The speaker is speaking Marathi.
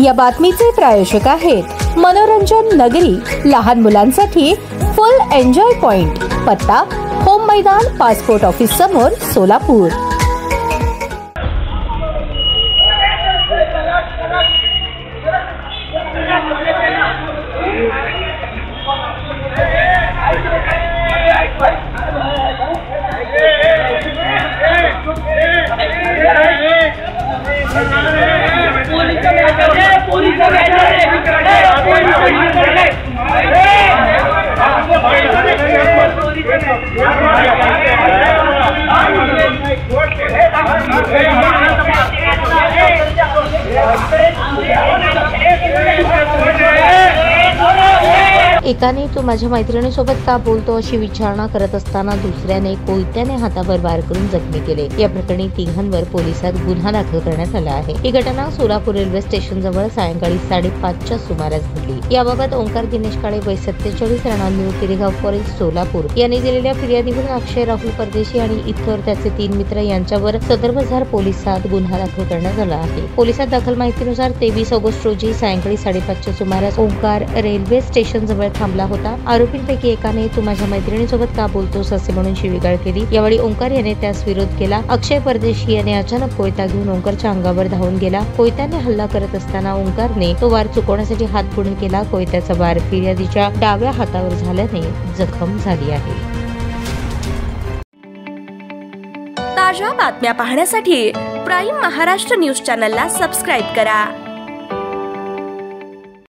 या बातमीचे प्रायोजक आहेत मनोरंजन नगरी, लहान मुलांसाठी फुल एन्जॉय पॉइंट, पत्ता होम मैदान, पासपोर्ट ऑफिस समोर, सोलापूर। एकाने तू माझ्या मैत्रिणीसोबत का बोलतो अशी विचारणा करत असताना दुसऱ्याने कोयत्याने हातावर वार करून जखमी केले। या प्रकरणी तिघांवर पोलिसात गुन्हा दाखल करण्यात आला आहे। ही घटना सोलापूर रेल्वे स्टेशन जवळ सायंकाळी 5:30च्या सुमारास घडली। याबाबत ओंकार दिनेश काळे वय 47 राहणार न्यू किरेगाव फॉरेस्ट सोलापूर यांनी दिलेल्या फिर्यादीवरून अक्षय राहुल परदेशी आणि इतर त्याचे 3 मित्र यांच्यावर सदर बाजार पोलिसात गुन्हा दाखल करण्यात आला आहे। पोलिसात दाखल माहितीनुसार 23 ऑगस्ट रोजी सायंकाळी 5:30च्या सुमारास ओंकार रेल्वे स्टेशन जवळ थांबला होता। आरोपींपैकी एकाने तू माझ्या मैत्रिणीसोबत का बोलतोस असे म्हणून शिवीगाळ केली। यावेळी ओंकार याने त्यास विरोध केला। अक्षय परदेशी याने अचानक कोयता घेऊन ओंकारच्या अंगावर धावून गेला। कोयत्याने हल्ला करत असताना ओंकारने तो वार चुकवण्यासाठी हात पुढे केला। कोयत्याचा वार फिर्यादीच्या डाव्या हातावर झाल्याने जखम झाली आहे। ताज्या बातम्या पाहण्यासाठी प्राईम महाराष्ट्र न्यूज चॅनलला सबस्क्राईब करा।